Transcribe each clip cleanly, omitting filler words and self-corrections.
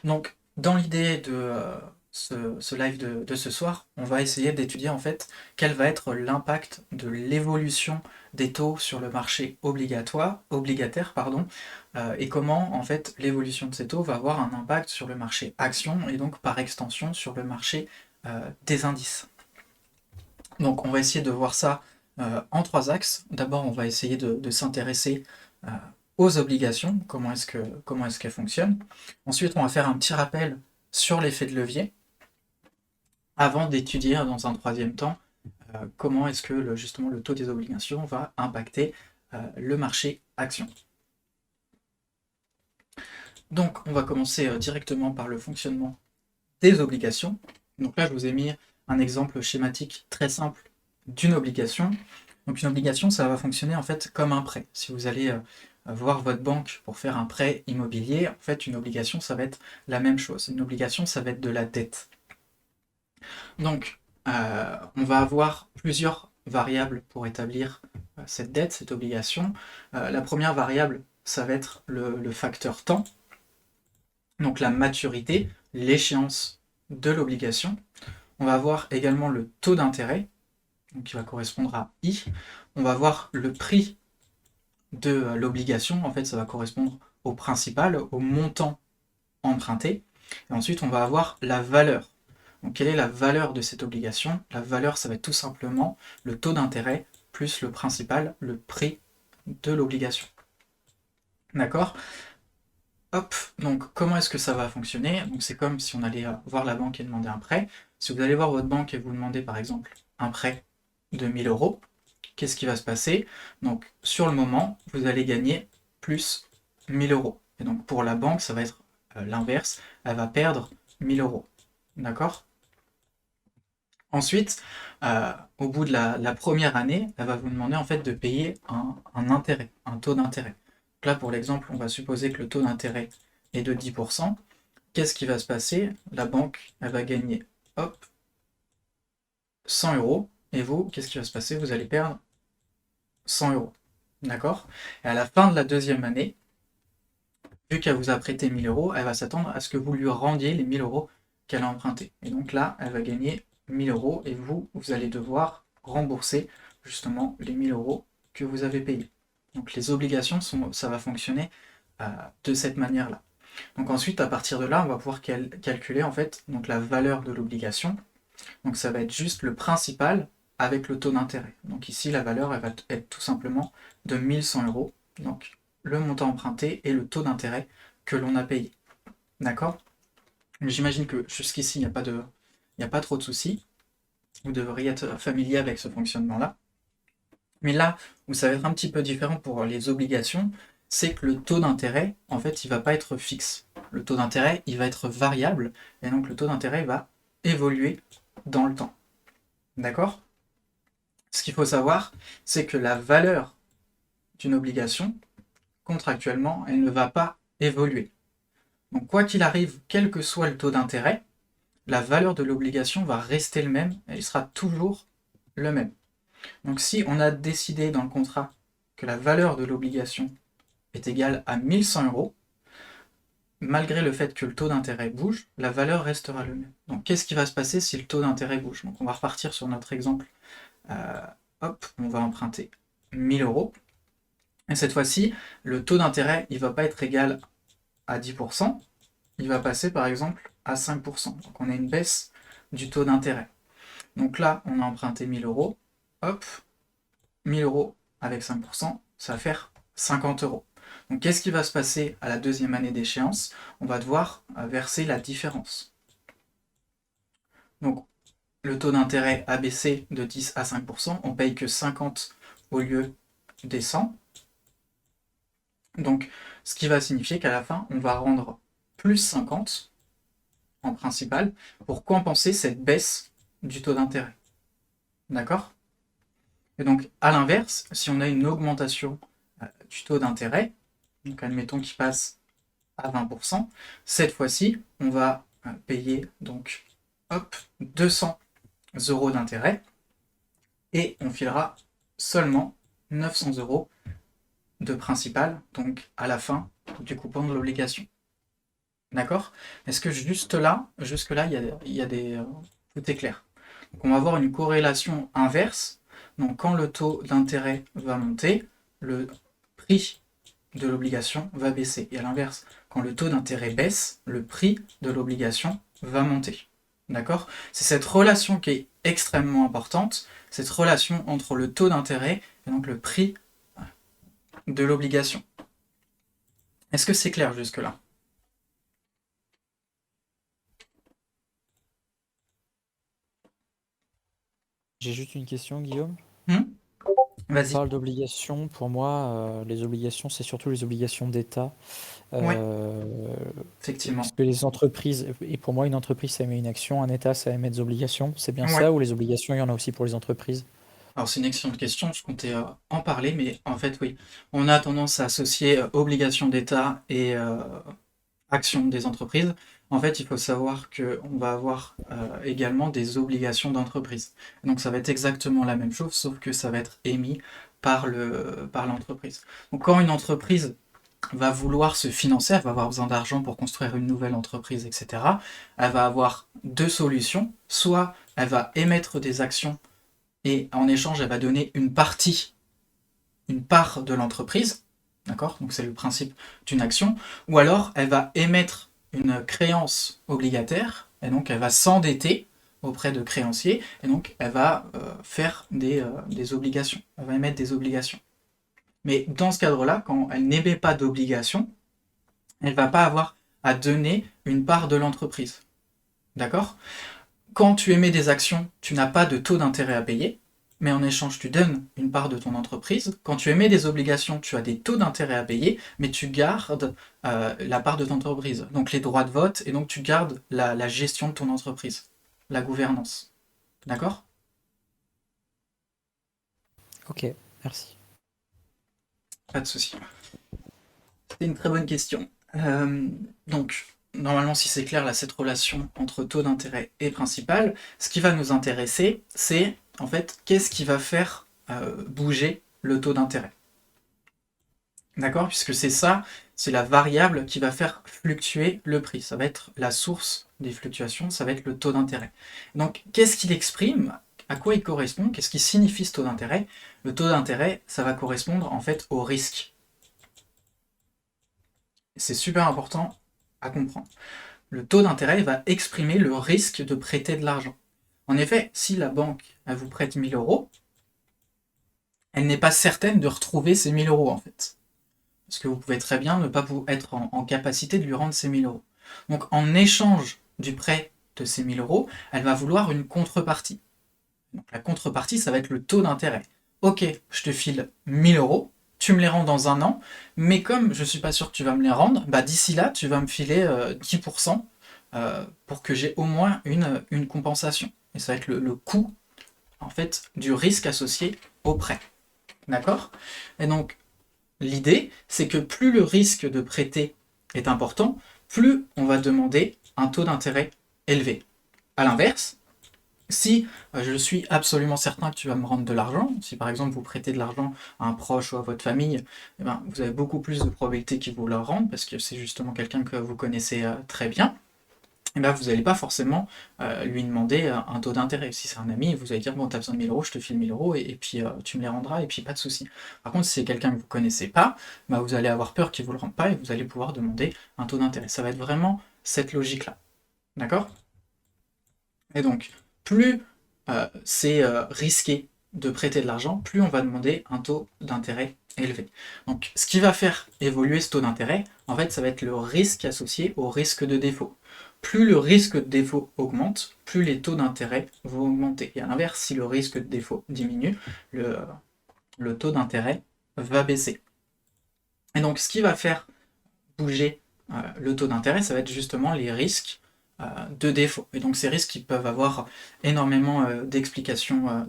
Donc, dans l'idée de ce live de ce soir, on va essayer d'étudier en fait quel va être l'impact de l'évolution des taux sur le marché obligataire, et comment en fait l'évolution de ces taux va avoir un impact sur le marché action et donc par extension sur le marché des indices. Donc on va essayer de voir ça en trois axes. D'abord on va essayer de s'intéresser euh, aux obligations, comment est-ce qu'elles fonctionnent. Ensuite on va faire un petit rappel sur l'effet de levier, avant d'étudier dans un troisième temps comment est-ce que justement le taux des obligations va impacter le marché action. Donc on va commencer directement par le fonctionnement des obligations. Donc là je vous ai mis un exemple schématique très simple d'une obligation. Donc une obligation, ça va fonctionner en fait comme un prêt. Si vous allez voir votre banque pour faire un prêt immobilier, en fait une obligation, ça va être la même chose. Une obligation, ça va être de la dette. Donc on va avoir plusieurs variables pour établir cette dette, cette obligation. La première variable, ça va être le facteur temps, donc la maturité, l'échéance de l'obligation. On va avoir également le taux d'intérêt, qui va correspondre à I. On va voir le prix de l'obligation, en fait ça va correspondre au principal, au montant emprunté. Et ensuite on va avoir la valeur. Donc quelle est la valeur de cette obligation? La valeur, ça va être tout simplement le taux d'intérêt plus le principal, le prix de l'obligation. D'accord? Hop, donc comment est-ce que ça va fonctionner? Donc c'est comme si on allait voir la banque et demander un prêt. Si vous allez voir votre banque et vous demandez par exemple un prêt de 1000 euros, qu'est-ce qui va se passer? Donc sur le moment, vous allez gagner plus 1000 euros. Et donc pour la banque, ça va être l'inverse, elle va perdre 1000 euros. D'accord? Ensuite, au bout de la première année, elle va vous demander en fait de payer un intérêt, un taux d'intérêt. Donc là, pour l'exemple, on va supposer que le taux d'intérêt est de 10%. Qu'est-ce qui va se passer? La banque, elle va gagner, hop, 100 euros. Et vous, qu'est-ce qui va se passer? Vous allez perdre 100 euros. D'accord? Et à la fin de la deuxième année, vu qu'elle vous a prêté 1000 euros, elle va s'attendre à ce que vous lui rendiez les 1000 euros qu'elle a empruntés. Et donc là, elle va gagner 1000 euros et vous allez devoir rembourser justement les 1000 euros que vous avez payés. Donc les obligations, ça va fonctionner de cette manière-là. Donc ensuite, à partir de là, on va pouvoir calculer en fait donc la valeur de l'obligation. Donc ça va être juste le principal avec le taux d'intérêt. Donc ici, la valeur, elle va être tout simplement de 1100 euros. Donc le montant emprunté et le taux d'intérêt que l'on a payé. D'accord? J'imagine que jusqu'ici, il n'y a pas trop de soucis. Vous devriez être familier avec ce fonctionnement-là. Mais là où ça va être un petit peu différent pour les obligations, c'est que le taux d'intérêt, en fait, il ne va pas être fixe. Le taux d'intérêt, il va être variable, et donc le taux d'intérêt va évoluer dans le temps. D'accord? Ce qu'il faut savoir, c'est que la valeur d'une obligation, contractuellement, elle ne va pas évoluer. Donc quoi qu'il arrive, quel que soit le taux d'intérêt, la valeur de l'obligation va rester le même, et il sera toujours le même. Donc si on a décidé dans le contrat que la valeur de l'obligation est égale à 1100 euros, malgré le fait que le taux d'intérêt bouge, la valeur restera le même. Donc qu'est-ce qui va se passer si le taux d'intérêt bouge? Donc on va repartir sur notre exemple. Hop, on va emprunter 1000 euros. Et cette fois-ci, le taux d'intérêt, il ne va pas être égal à 10%, il va passer par exemple à 5%. Donc on a une baisse du taux d'intérêt. Donc là, on a emprunté 1000 euros, hop, 1000 euros avec 5%, ça va faire 50 euros. Donc qu'est-ce qui va se passer à la deuxième année d'échéance? On va devoir verser la différence. Donc le taux d'intérêt a baissé de 10 à 5%, on paye que 50 au lieu des 100. Donc ce qui va signifier qu'à la fin, on va rendre plus 50 en principal pour compenser cette baisse du taux d'intérêt. D'accord? Et donc, à l'inverse, si on a une augmentation du taux d'intérêt, donc admettons qu'il passe à 20%, cette fois-ci, on va payer donc hop, 200 euros d'intérêt et on filera seulement 900 euros de principal, donc à la fin du coupon de l'obligation. D'accord? Est-ce que jusque-là, tout est clair? Donc on va avoir une corrélation inverse. Donc quand le taux d'intérêt va monter, le prix de l'obligation va baisser. Et à l'inverse, quand le taux d'intérêt baisse, le prix de l'obligation va monter. D'accord? C'est cette relation qui est extrêmement importante, cette relation entre le taux d'intérêt et donc le prix de l'obligation. Est-ce que c'est clair jusque-là? J'ai juste une question, Guillaume. On Vas-y. parle d'obligations. Pour moi, les obligations, c'est surtout les obligations d'État. Ouais, Euh, effectivement. Parce que les entreprises, et pour moi, une entreprise, ça émet une action, un État, ça émet des obligations. C'est bien Ouais. ça, ou les obligations, il y en a aussi pour les entreprises? Alors c'est une excellente question, je comptais en parler, mais en fait oui, on a tendance à associer obligation d'État et action des entreprises. En fait, il faut savoir qu'on va avoir également des obligations d'entreprise. Donc ça va être exactement la même chose, sauf que ça va être émis par l'entreprise. Donc quand une entreprise va vouloir se financer, elle va avoir besoin d'argent pour construire une nouvelle entreprise, etc., elle va avoir deux solutions. Soit elle va émettre des actions et en échange, elle va donner une part de l'entreprise, d'accord? Donc c'est le principe d'une action. Ou alors, elle va émettre une créance obligataire, et donc elle va s'endetter auprès de créanciers, et donc elle va faire des obligations. Elle va émettre des obligations. Mais dans ce cadre-là, quand elle n'émet pas d'obligation, elle ne va pas avoir à donner une part de l'entreprise. D'accord? Quand tu émets des actions, tu n'as pas de taux d'intérêt à payer, mais en échange, tu donnes une part de ton entreprise. Quand tu émets des obligations, tu as des taux d'intérêt à payer, mais tu gardes la part de ton entreprise, donc les droits de vote, et donc tu gardes la gestion de ton entreprise, la gouvernance. D'accord? Ok, merci. Pas de souci. C'est une très bonne question. Donc, normalement, si c'est clair, là, cette relation entre taux d'intérêt et principal, ce qui va nous intéresser, c'est en fait qu'est-ce qui va faire bouger le taux d'intérêt. D'accord? Puisque c'est ça, c'est la variable qui va faire fluctuer le prix. Ça va être la source des fluctuations, ça va être le taux d'intérêt. Donc, qu'est-ce qu'il exprime? À quoi il correspond? Qu'est-ce qui signifie ce taux d'intérêt? Le taux d'intérêt, ça va correspondre en fait au risque. C'est super important à comprendre. Le taux d'intérêt va exprimer le risque de prêter de l'argent. En effet, si la banque elle vous prête 1000 euros, elle n'est pas certaine de retrouver ces 1000 euros en fait. Parce que vous pouvez très bien ne pas être en capacité de lui rendre ces 1000 euros. Donc en échange du prêt de ces 1000 euros, elle va vouloir une contrepartie. Donc la contrepartie, ça va être le taux d'intérêt. Ok, je te file 1000 euros, tu me les rends dans un an, mais comme je ne suis pas sûr que tu vas me les rendre, bah d'ici là, tu vas me filer 10% pour que j'ai au moins une compensation. Et ça va être le coût en fait du risque associé au prêt. D'accord? Et donc l'idée, c'est que plus le risque de prêter est important, plus on va demander un taux d'intérêt élevé. A l'inverse, si je suis absolument certain que tu vas me rendre de l'argent, si par exemple vous prêtez de l'argent à un proche ou à votre famille, eh ben, vous avez beaucoup plus de probabilité qu'il vous le rende parce que c'est justement quelqu'un que vous connaissez très bien. Et ben, vous n'allez pas forcément lui demander un taux d'intérêt. Si c'est un ami, vous allez dire bon, t'as besoin de 1000 euros, je te file 1000 euros et puis tu me les rendras et puis pas de souci. Par contre, si c'est quelqu'un que vous ne connaissez pas, bah, vous allez avoir peur qu'il ne vous le rende pas et vous allez pouvoir demander un taux d'intérêt. Ça va être vraiment cette logique-là. D'accord? Et donc, plus c'est risqué de prêter de l'argent, plus on va demander un taux d'intérêt élevé. Donc, ce qui va faire évoluer ce taux d'intérêt, en fait, ça va être le risque associé au risque de défaut. Plus le risque de défaut augmente, plus les taux d'intérêt vont augmenter. Et à l'inverse, si le risque de défaut diminue, le taux d'intérêt va baisser. Et donc, ce qui va faire bouger le taux d'intérêt, ça va être justement les risques de défaut. Et donc ces risques qui peuvent avoir énormément d'explications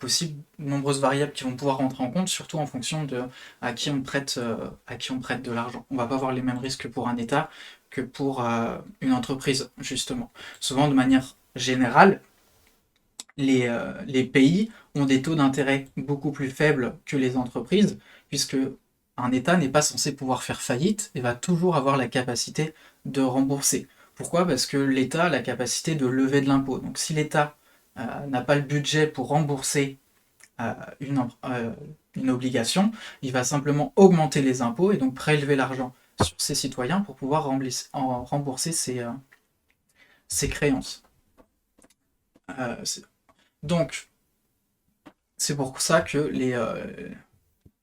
possibles, nombreuses variables qui vont pouvoir rentrer en compte, surtout en fonction de à qui on prête de l'argent. On ne va pas avoir les mêmes risques pour un État que pour une entreprise, justement. Souvent, de manière générale, les pays ont des taux d'intérêt beaucoup plus faibles que les entreprises, puisque un État n'est pas censé pouvoir faire faillite et va toujours avoir la capacité de rembourser. Pourquoi? Parce que l'État a la capacité de lever de l'impôt. Donc si l'État n'a pas le budget pour rembourser euh, une, euh, une obligation, il va simplement augmenter les impôts et donc prélever l'argent sur ses citoyens pour pouvoir rembourser ses créances. Euh, donc, c'est pour ça que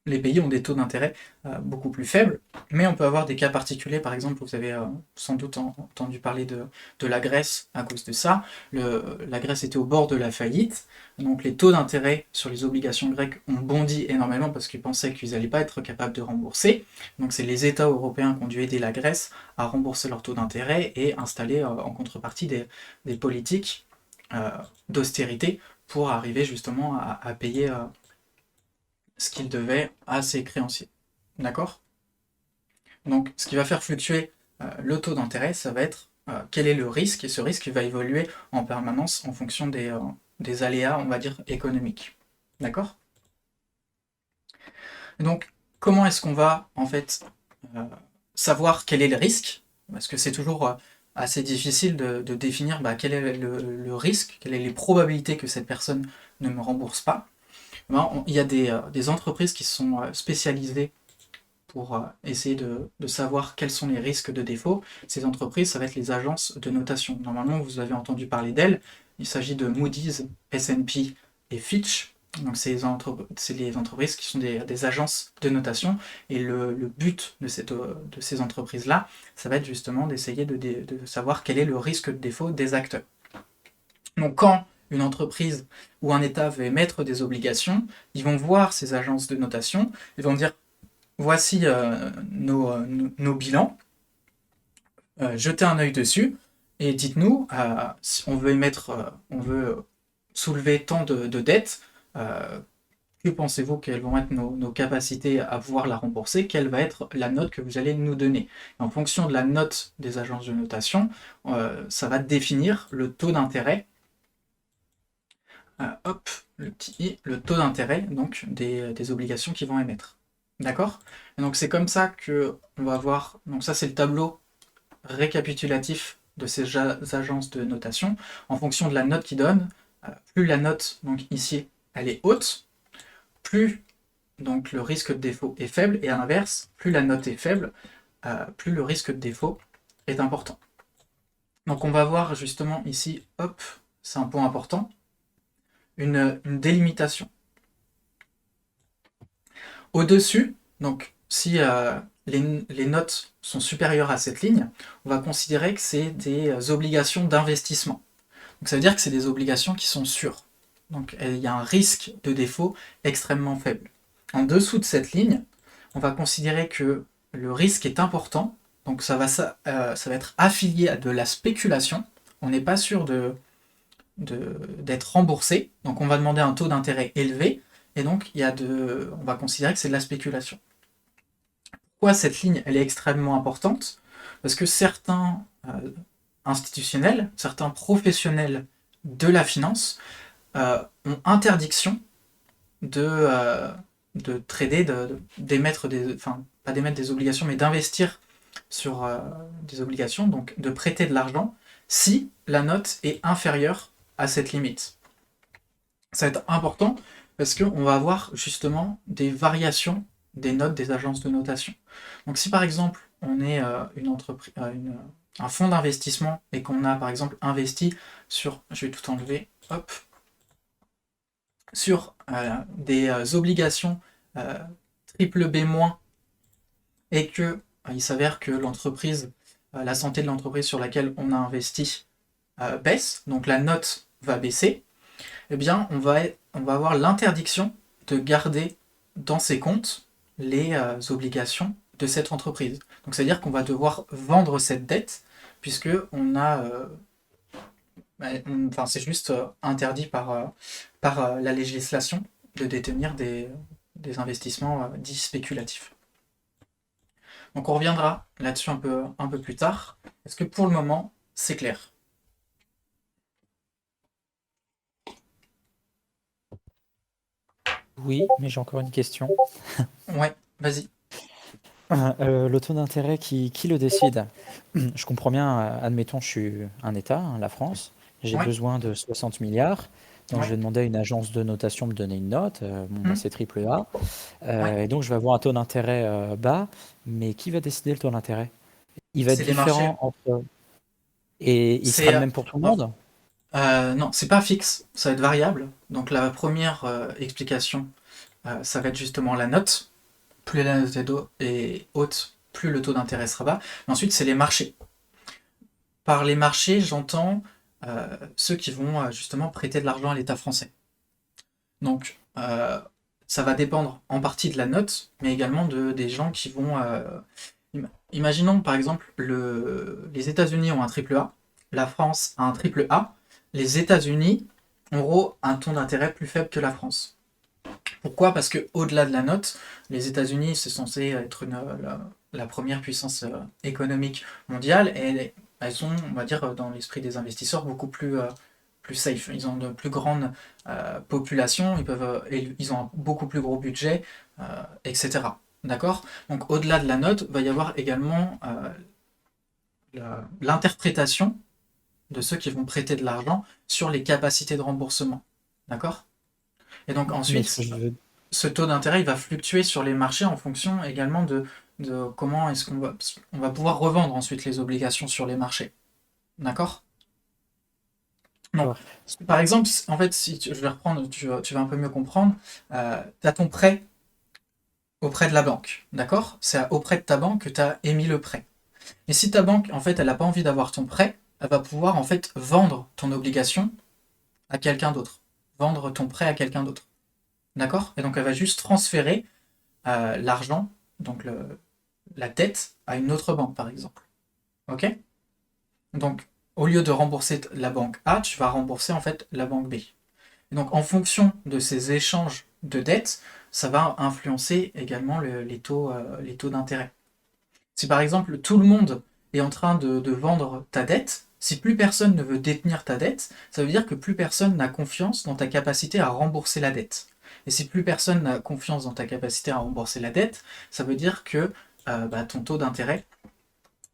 les pays ont des taux d'intérêt beaucoup plus faibles, mais on peut avoir des cas particuliers. Par exemple, vous avez sans doute entendu parler de la Grèce à cause de ça. La Grèce était au bord de la faillite, donc les taux d'intérêt sur les obligations grecques ont bondi énormément parce qu'ils pensaient qu'ils n'allaient pas être capables de rembourser. Donc c'est les États européens qui ont dû aider la Grèce à rembourser leurs taux d'intérêt et installer en contrepartie des politiques euh, d'austérité pour arriver justement à payer ce qu'il devait à ses créanciers. D'accord? Donc, ce qui va faire fluctuer le taux d'intérêt, ça va être quel est le risque, et ce risque va évoluer en permanence en fonction des aléas, on va dire, économiques. D'accord? Donc, comment est-ce qu'on va, en fait, euh, savoir quel est le risque? Parce que c'est toujours assez difficile de définir quel est le risque, quelles sont les probabilités que cette personne ne me rembourse pas. Il y a des entreprises qui sont spécialisées pour essayer de savoir quels sont les risques de défaut. Ces entreprises, ça va être les agences de notation. Normalement, vous avez entendu parler d'elles. Il s'agit de Moody's, S&P et Fitch. Donc, c'est les entreprises qui sont des agences de notation. Et le but de ces entreprises-là, ça va être justement d'essayer de savoir quel est le risque de défaut des acteurs. Donc, quand une entreprise ou un État veut émettre des obligations, ils vont voir ces agences de notation, ils vont dire voici nos bilans, jetez un œil dessus et dites-nous si on veut on veut soulever tant de dettes, euh, que pensez-vous quelles vont être nos capacités à pouvoir la rembourser, quelle va être la note que vous allez nous donner. Et en fonction de la note des agences de notation, ça va définir le taux d'intérêt, hop, le petit i, le taux d'intérêt donc des obligations qu'ils vont émettre. D'accord? Et donc c'est comme ça que on va voir. Donc ça c'est le tableau récapitulatif de ces agences de notation. En fonction de la note qu'ils donnent, plus la note donc ici elle est haute, plus donc le risque de défaut est faible, et à l'inverse, plus la note est faible, plus le risque de défaut est important. Donc on va voir justement ici, hop, c'est un point important, une délimitation. Au-dessus, donc si les notes sont supérieures à cette ligne, on va considérer que c'est des obligations d'investissement. Donc ça veut dire que c'est des obligations qui sont sûres. Donc il y a un risque de défaut extrêmement faible. En dessous de cette ligne, on va considérer que le risque est important, donc ça va être affilié à de la spéculation. On n'est pas sûr d'être remboursé, donc on va demander un taux d'intérêt élevé, et donc on va considérer que c'est de la spéculation. Pourquoi cette ligne elle est extrêmement importante? Parce que certains institutionnels, certains professionnels de la finance ont interdiction de trader, d'émettre enfin pas d'émettre des obligations, mais d'investir sur des obligations, donc de prêter de l'argent si la note est inférieure à cette limite. Ça va être important parce qu'on va avoir justement des variations des notes des agences de notation. Donc si par exemple on est une entreprise, un fonds d'investissement et qu'on a par exemple investi sur, je vais tout enlever, hop, sur des obligations triple B- et que il s'avère que l'entreprise, la santé de l'entreprise sur laquelle on a investi baisse, donc la note va baisser, eh bien on va avoir l'interdiction de garder dans ses comptes les obligations de cette entreprise. Donc c'est-à-dire qu'on va devoir vendre cette dette puisque on a enfin, c'est juste interdit par la législation de détenir des investissements dits spéculatifs. Donc on reviendra là-dessus un peu plus tard. Est-ce que pour le moment, c'est clair? Oui, mais j'ai encore une question. Ouais, vas-y. Le taux d'intérêt, qui le décide? Je comprends bien, admettons, je suis un État, hein, la France, j'ai Oui, besoin de 60 milliards, donc oui, je vais demander à une agence de notation de me donner une note, bon, bah, hmm, c'est triple A, oui. et donc je vais avoir un taux d'intérêt bas, mais qui va décider le taux d'intérêt? Il va être C'est les marchés. différent entre... Et il sera C'est le même pour tout le en- monde? non, c'est pas fixe, ça va être variable. Donc la première explication, ça va être justement la note. Plus la note est haute, plus le taux d'intérêt sera bas. Mais ensuite, c'est les marchés. Par les marchés, j'entends ceux qui vont justement prêter de l'argent à l'État français. Donc, ça va dépendre en partie de la note, mais également des gens qui vont... imaginons par exemple, les États-Unis ont un triple A, la France a un triple A, les États-Unis auront un taux d'intérêt plus faible que la France. Pourquoi? Parce que au-delà de la note, les États-Unis, c'est censé être la première puissance économique mondiale et elles sont, on va dire, dans l'esprit des investisseurs, beaucoup plus safe. Ils ont de plus grandes populations, ils ont un beaucoup plus gros budget, etc. D'accord? Donc au-delà de la note, il va y avoir également l'interprétation de ceux qui vont prêter de l'argent sur les capacités de remboursement. D'accord? Et donc Mais ce que ensuite, je veux... ce taux d'intérêt il va fluctuer sur les marchés en fonction également de comment est-ce qu'on va pouvoir revendre ensuite les obligations sur les marchés. D'accord? Donc, D'accord. par exemple, en fait, si je vais reprendre, tu vas un peu mieux comprendre, tu as ton prêt auprès de la banque. D'accord? C'est auprès de ta banque que tu as émis le prêt. Et si ta banque, en fait, elle n'a pas envie d'avoir ton prêt, elle va pouvoir, en fait, vendre ton obligation à quelqu'un d'autre. Vendre ton prêt à quelqu'un d'autre. D'accord? Et donc, elle va juste transférer l'argent, donc la dette, à une autre banque, par exemple. Ok? Donc, au lieu de rembourser la banque A, tu vas rembourser en fait la banque B. Et donc, en fonction de ces échanges de dettes, ça va influencer également les taux d'intérêt. Si par exemple tout le monde est en train de vendre ta dette, si plus personne ne veut détenir ta dette, ça veut dire que plus personne n'a confiance dans ta capacité à rembourser la dette. Et si plus personne n'a confiance dans ta capacité à rembourser la dette, ça veut dire que ton taux d'intérêt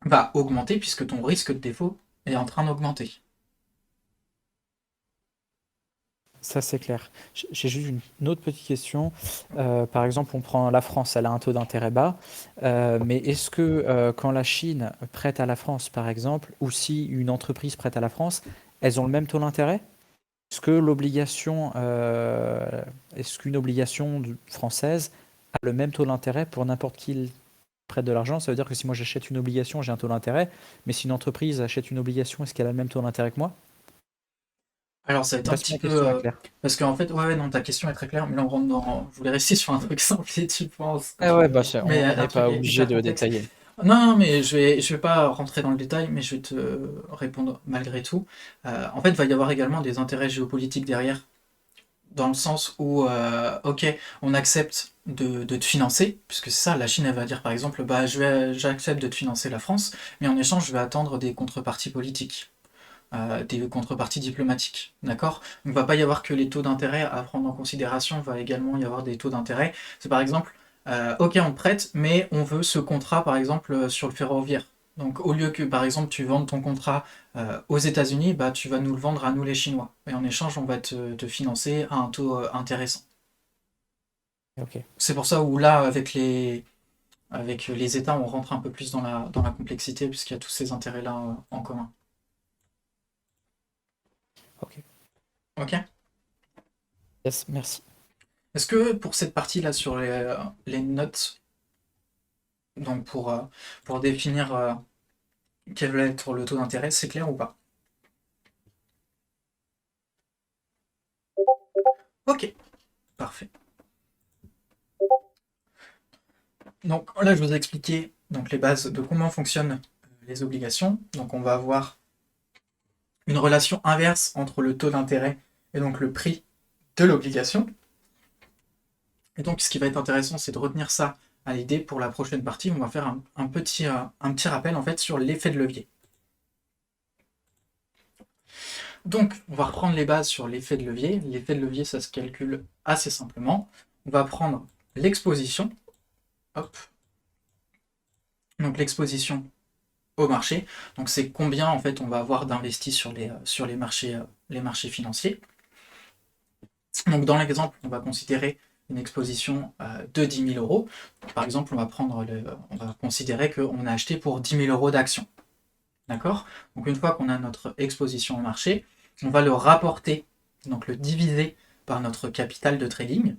va augmenter puisque ton risque de défaut est en train d'augmenter. Ça, c'est clair. J'ai juste une autre petite question. Par exemple, on prend la France, elle a un taux d'intérêt bas, mais est-ce que quand la Chine prête à la France, par exemple, ou si une entreprise prête à la France, elles ont le même taux d'intérêt? Est-ce que est-ce qu'une obligation française a le même taux d'intérêt pour n'importe qui prête de l'argent? Ça veut dire que si moi j'achète une obligation, j'ai un taux d'intérêt, mais si une entreprise achète une obligation, est-ce qu'elle a le même taux d'intérêt que moi? Alors ça va Je être sais un pas si petit ma peu... question est claire. parce qu'en fait, ouais, non, ta question est très claire, mais là on rentre dans... Je voulais rester sur un truc simple si tu penses. Ah ouais, bah, Mais on un n'est truc pas obligé hyper de complexe. détailler. Non, non, mais je vais pas rentrer dans le détail, mais je vais te répondre malgré tout. En fait, il va y avoir également des intérêts géopolitiques derrière, dans le sens où, ok, on accepte de te financer, puisque c'est ça, la Chine, elle va dire par exemple, bah, j'accepte de te financer la France, mais en échange, je vais attendre des contreparties politiques, des contreparties diplomatiques, d'accord? Donc, il va pas y avoir que les taux d'intérêt à prendre en considération, il va également y avoir des taux d'intérêt. C'est par exemple, ok, on te prête, mais on veut ce contrat, par exemple, sur le ferroviaire. Donc, au lieu que, par exemple, tu vendes ton contrat aux États-Unis, bah, tu vas nous le vendre à nous, les Chinois. Et en échange, on va te financer à un taux intéressant. Ok, C'est pour ça où là, avec les États, on rentre un peu plus dans la complexité, puisqu'il y a tous ces intérêts-là en commun. ok. Ok? Yes, merci. Est-ce que pour cette partie-là sur les notes, donc pour définir quel va être le taux d'intérêt, c'est clair ou pas? Ok, parfait. Donc là, je vous ai expliqué donc, les bases de comment fonctionnent les obligations. Donc on va avoir une relation inverse entre le taux d'intérêt et donc le prix de l'obligation. Et donc ce qui va être intéressant, c'est de retenir ça à l'idée pour la prochaine partie. On va faire un petit rappel en fait sur l'effet de levier. Donc, on va reprendre les bases sur l'effet de levier. L'effet de levier, ça se calcule assez simplement. On va prendre l'exposition. Hop. Donc l'exposition au marché, donc c'est combien en fait on va avoir d'investis sur les marchés financiers. Donc dans l'exemple, on va considérer une exposition de 10 000 euros. Par exemple, on va considérer qu'on a acheté pour 10 000 euros d'actions. D'accord? Donc une fois qu'on a notre exposition au marché, on va le rapporter, donc le diviser par notre capital de trading.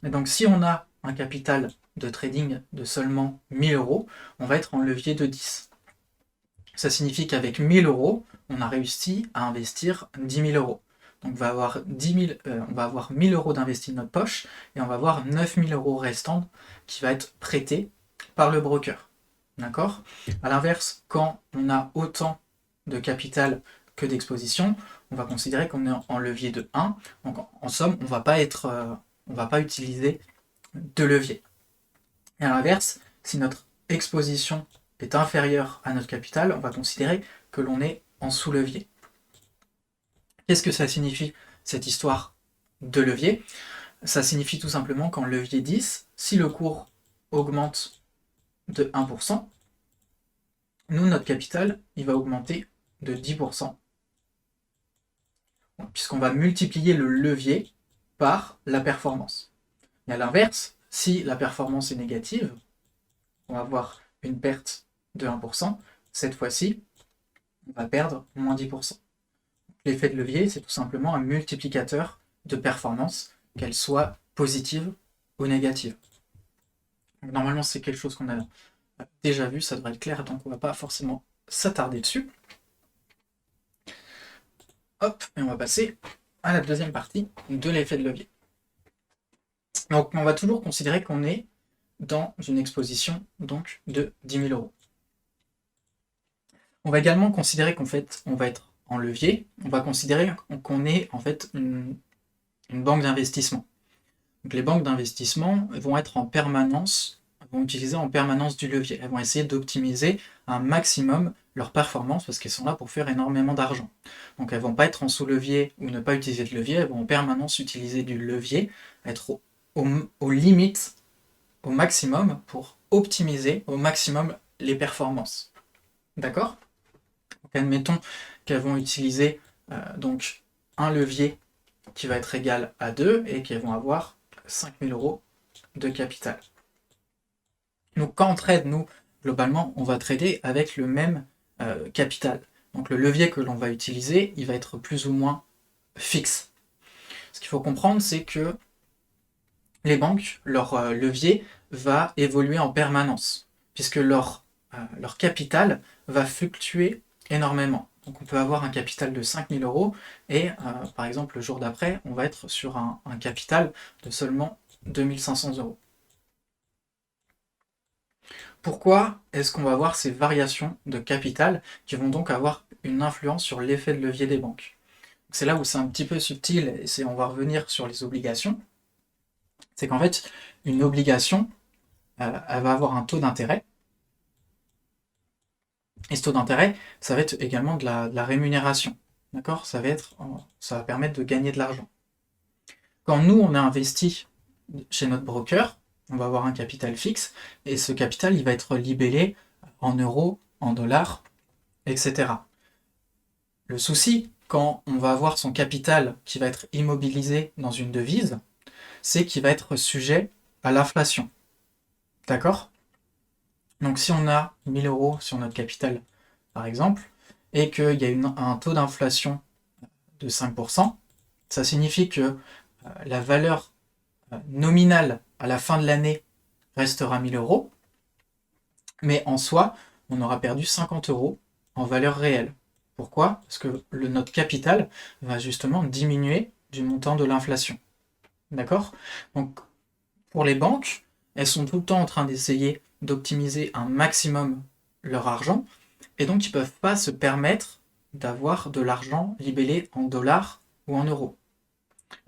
Et donc si on a un capital de trading de seulement 1000 euros, on va être en levier de 10. Ça signifie qu'avec 1000 euros, on a réussi à investir 10 000 euros. Donc on va avoir 1000 euros d'investis de notre poche et on va avoir 9 000 euros restants qui va être prêté par le broker. D'accord? À l'inverse, quand on a autant de capital que d'exposition, on va considérer qu'on est en levier de 1. Donc en somme, on ne va pas utiliser de levier. Et à l'inverse, si notre exposition est inférieure à notre capital, on va considérer que l'on est en sous-levier. Qu'est-ce que ça signifie, cette histoire de levier? Ça signifie tout simplement qu'en levier 10, si le cours augmente de 1%, nous, notre capital, il va augmenter de 10%, puisqu'on va multiplier le levier par la performance. Et à l'inverse, si la performance est négative, on va avoir une perte de 1%, cette fois-ci, on va perdre moins 10%. L'effet de levier, c'est tout simplement un multiplicateur de performance, qu'elle soit positive ou négative. Donc, normalement, c'est quelque chose qu'on a déjà vu, ça devrait être clair, donc on ne va pas forcément s'attarder dessus. Hop, et on va passer à la deuxième partie de l'effet de levier. Donc on va toujours considérer qu'on est dans une exposition donc de 10 000 euros. On va également considérer qu'en fait on va être en levier, on va considérer qu'on est en fait une banque d'investissement. Donc les banques d'investissement vont être en permanence, vont utiliser en permanence du levier. Elles vont essayer d'optimiser un maximum leur performance parce qu'elles sont là pour faire énormément d'argent. Donc elles vont pas être en sous-levier ou ne pas utiliser de levier, elles vont en permanence utiliser du levier, être aux limites, au maximum pour optimiser au maximum les performances. D'accord? Donc admettons qu'elles vont utiliser donc un levier qui va être égal à 2 et qu'elles vont avoir 5 000 euros de capital. Donc quand on trade, nous, globalement, on va trader avec le même capital. Donc le levier que l'on va utiliser, il va être plus ou moins fixe. Ce qu'il faut comprendre, c'est que les banques, leur levier va évoluer en permanence, puisque leur capital va fluctuer énormément. Donc on peut avoir un capital de 5 000 euros et par exemple le jour d'après, on va être sur un capital de seulement 2 500 euros. Pourquoi est-ce qu'on va avoir ces variations de capital qui vont donc avoir une influence sur l'effet de levier des banques? C'est là où c'est un petit peu subtil et on va revenir sur les obligations. C'est qu'en fait, une obligation, elle va avoir un taux d'intérêt. Et ce taux d'intérêt, ça va être également de la rémunération. D'accord? Ça va permettre de gagner de l'argent. Quand nous, on a investi chez notre broker, on va avoir un capital fixe, et ce capital, il va être libellé en euros, en dollars, etc. Le souci, quand on va avoir son capital qui va être immobilisé dans une devise, c'est qu'il va être sujet à l'inflation. D'accord? Donc si on a 1000 euros sur notre capital, par exemple, et qu'il y a un taux d'inflation de 5%, ça signifie que la valeur nominale à la fin de l'année restera 1000 euros, mais en soi, on aura perdu 50 euros en valeur réelle. Pourquoi? Parce que notre capital va justement diminuer du montant de l'inflation. D'accord? Donc, pour les banques, elles sont tout le temps en train d'essayer d'optimiser un maximum leur argent, et donc ils ne peuvent pas se permettre d'avoir de l'argent libellé en dollars ou en euros.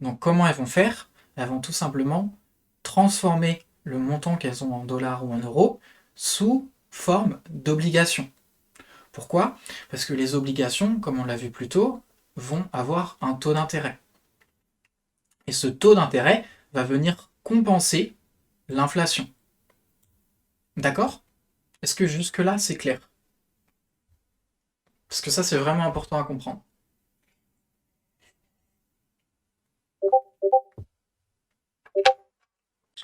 Donc comment elles vont faire? Elles vont tout simplement transformer le montant qu'elles ont en dollars ou en euros sous forme d'obligations. Pourquoi? Parce que les obligations, comme on l'a vu plus tôt, vont avoir un taux d'intérêt. Et ce taux d'intérêt va venir compenser l'inflation. D'accord? Est-ce que jusque-là, c'est clair? Parce que ça, c'est vraiment important à comprendre.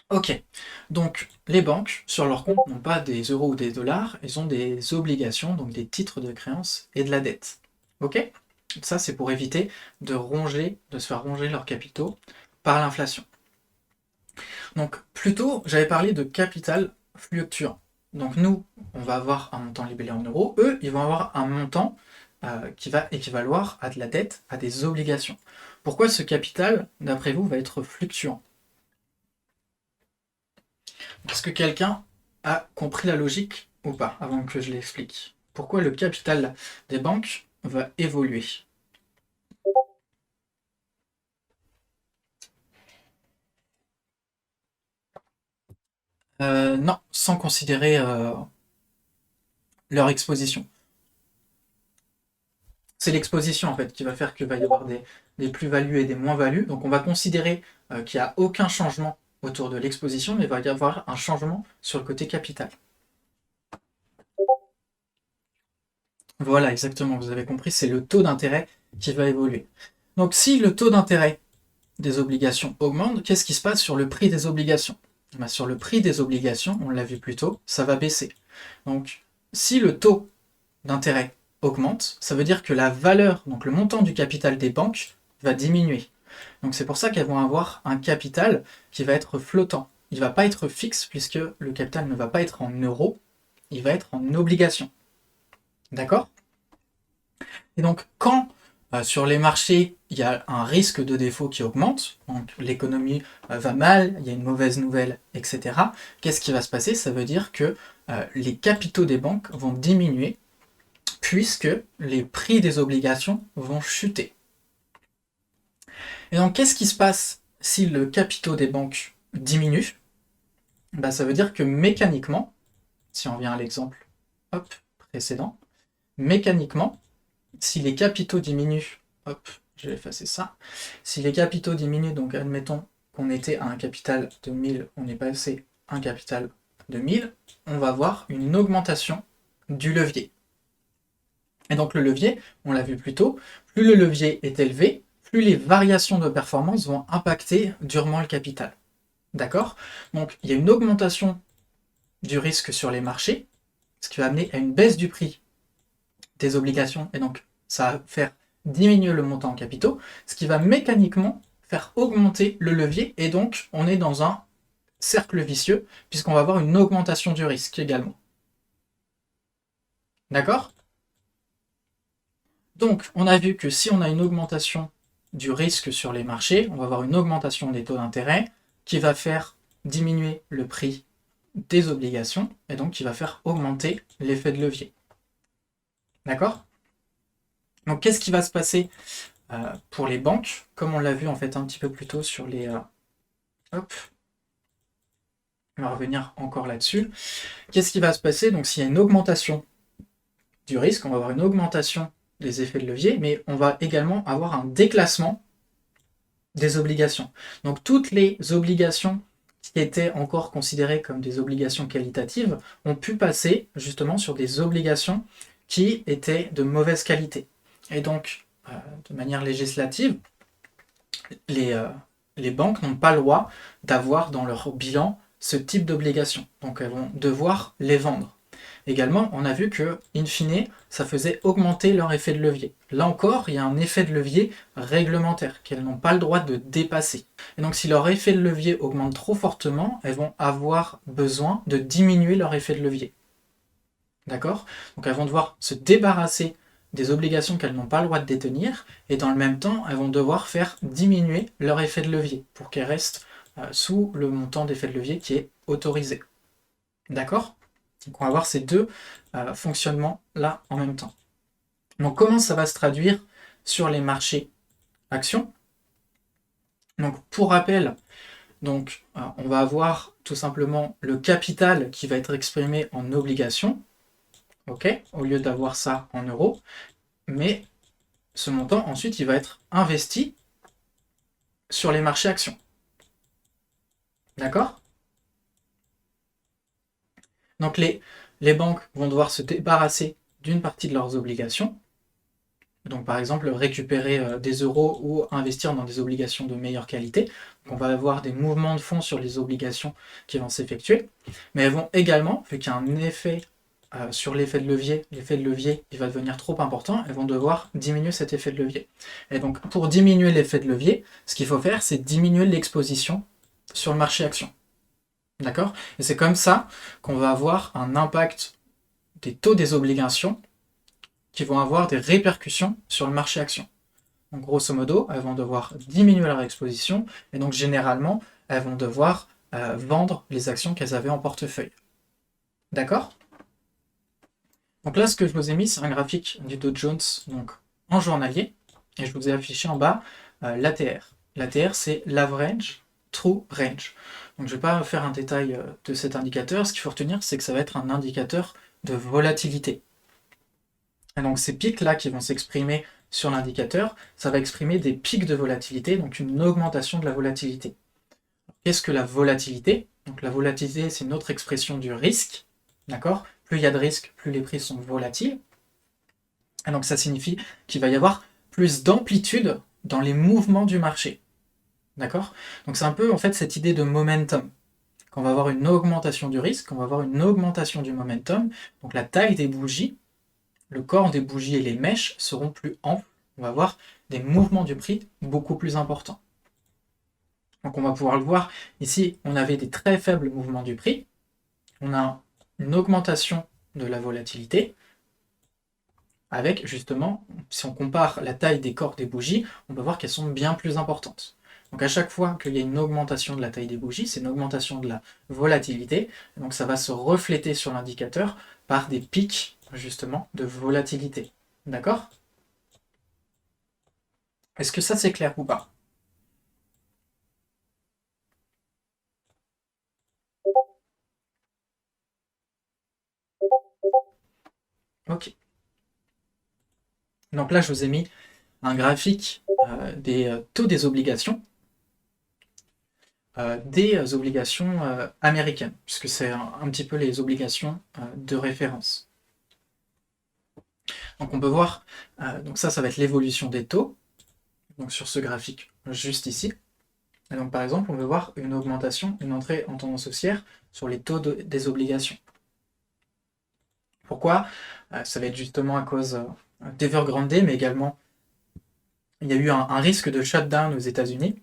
Ok, donc les banques, sur leur compte, n'ont pas des euros ou des dollars, ils ont des obligations, donc des titres de créance et de la dette. Ok? Ça, c'est pour éviter de se faire ronger leurs capitaux par l'inflation. Donc, plutôt, j'avais parlé de capital fluctuant. Donc, nous, on va avoir un montant libellé en euros. Eux, ils vont avoir un montant qui va équivaloir à de la dette, à des obligations. Pourquoi ce capital, d'après vous, va être fluctuant? Est-ce que quelqu'un a compris la logique ou pas, avant que je l'explique? Pourquoi le capital des banques va évoluer? Non, sans considérer leur exposition. C'est l'exposition en fait qui va faire qu'il va y avoir des plus-values et des moins-values. Donc on va considérer qu'il n'y a aucun changement autour de l'exposition, mais il va y avoir un changement sur le côté capital. Voilà, exactement, vous avez compris, c'est le taux d'intérêt qui va évoluer. Donc si le taux d'intérêt des obligations augmente, qu'est-ce qui se passe sur le prix des obligations? Ben, sur le prix des obligations, on l'a vu plus tôt, ça va baisser. Donc si le taux d'intérêt augmente, ça veut dire que la valeur, donc le montant du capital des banques, va diminuer. Donc c'est pour ça qu'elles vont avoir un capital qui va être flottant. Il ne va pas être fixe puisque le capital ne va pas être en euros, il va être en obligation. D'accord? Et donc quand sur les marchés, il y a un risque de défaut qui augmente, donc l'économie va mal, il y a une mauvaise nouvelle, etc. Qu'est-ce qui va se passer? Ça veut dire que les capitaux des banques vont diminuer puisque les prix des obligations vont chuter. Et donc, qu'est-ce qui se passe si le capital des banques diminue? Ben, ça veut dire que mécaniquement, si on vient à l'exemple précédent, mécaniquement, si les capitaux diminuent, je vais effacer ça, si les capitaux diminuent, donc admettons qu'on était à un capital de 1000, on est passé à un capital de 1000, on va voir une augmentation du levier. Et donc le levier, on l'a vu plus tôt, plus le levier est élevé, plus les variations de performance vont impacter durement le capital. D'accord? Donc il y a une augmentation du risque sur les marchés, ce qui va amener à une baisse du prix des obligations, et donc ça va faire diminuer le montant en capitaux, ce qui va mécaniquement faire augmenter le levier, et donc on est dans un cercle vicieux, puisqu'on va avoir une augmentation du risque également. D'accord? Donc, on a vu que si on a une augmentation du risque sur les marchés, on va avoir une augmentation des taux d'intérêt qui va faire diminuer le prix des obligations et donc qui va faire augmenter l'effet de levier. D'accord? Donc, qu'est-ce qui va se passer pour les banques? Comme on l'a vu en fait un petit peu plus tôt sur les... hop, on va revenir encore là-dessus. Qu'est-ce qui va se passer? Donc, s'il y a une augmentation du risque, on va avoir une augmentation des effets de levier, mais on va également avoir un déclassement des obligations. Donc toutes les obligations qui étaient encore considérées comme des obligations qualitatives ont pu passer justement sur des obligations qui étaient de mauvaise qualité. Et donc, de manière législative, les banques n'ont pas le droit d'avoir dans leur bilan ce type d'obligations. Donc elles vont devoir les vendre. Également, on a vu que, in fine, ça faisait augmenter leur effet de levier. Là encore, il y a un effet de levier réglementaire qu'elles n'ont pas le droit de dépasser. Et donc, si leur effet de levier augmente trop fortement, elles vont avoir besoin de diminuer leur effet de levier. D'accord? Donc, elles vont devoir se débarrasser des obligations qu'elles n'ont pas le droit de détenir, et dans le même temps, elles vont devoir faire diminuer leur effet de levier pour qu'elles restent sous le montant d'effet de levier qui est autorisé. D'accord? Donc on va voir ces deux fonctionnements là en même temps. Donc comment ça va se traduire sur les marchés actions? Donc pour rappel, donc, on va avoir tout simplement le capital qui va être exprimé en obligations, ok, au lieu d'avoir ça en euros, mais ce montant ensuite il va être investi sur les marchés actions. D'accord? Donc les banques vont devoir se débarrasser d'une partie de leurs obligations. Donc par exemple récupérer des euros ou investir dans des obligations de meilleure qualité. Donc on va avoir des mouvements de fonds sur les obligations qui vont s'effectuer. Mais elles vont également, vu qu'il y a un effet sur l'effet de levier il va devenir trop important, elles vont devoir diminuer cet effet de levier. Et donc pour diminuer l'effet de levier, ce qu'il faut faire, c'est diminuer l'exposition sur le marché action. D'accord? Et c'est comme ça qu'on va avoir un impact des taux des obligations qui vont avoir des répercussions sur le marché action. Donc grosso modo, elles vont devoir diminuer leur exposition, et donc généralement, elles vont devoir vendre les actions qu'elles avaient en portefeuille. D'accord? Donc là, ce que je vous ai mis, c'est un graphique du Dow Jones donc, en journalier, et je vous ai affiché en bas l'ATR. L'ATR, c'est l'Average True Range. Donc je ne vais pas faire un détail de cet indicateur, ce qu'il faut retenir, c'est que ça va être un indicateur de volatilité. Et donc ces pics-là qui vont s'exprimer sur l'indicateur, ça va exprimer des pics de volatilité, donc une augmentation de la volatilité. Qu'est-ce que la volatilité? Donc la volatilité, c'est une autre expression du risque, d'accord? Plus il y a de risques, plus les prix sont volatiles. Et donc ça signifie qu'il va y avoir plus d'amplitude dans les mouvements du marché, d'accord? Donc c'est un peu en fait cette idée de momentum. Qu'on va avoir une augmentation du risque, on va avoir une augmentation du momentum, donc la taille des bougies, le corps des bougies et les mèches seront plus amples, on va avoir des mouvements du prix beaucoup plus importants. Donc on va pouvoir le voir, ici on avait des très faibles mouvements du prix, on a une augmentation de la volatilité, avec justement, si on compare la taille des corps des bougies, on peut voir qu'elles sont bien plus importantes. Donc à chaque fois qu'il y a une augmentation de la taille des bougies, c'est une augmentation de la volatilité, donc ça va se refléter sur l'indicateur par des pics justement de volatilité. D'accord? Est-ce que ça c'est clair ou pas? Ok. Donc là je vous ai mis un graphique des taux des obligations américaines, puisque c'est un petit peu les obligations de référence. Donc on peut voir, donc ça va être l'évolution des taux, donc sur ce graphique juste ici. Et donc par exemple, on veut voir une augmentation, une entrée en tendance haussière sur les taux des obligations. Pourquoi? Ça va être justement à cause d'Evergrande, mais également il y a eu un risque de shutdown aux États-Unis.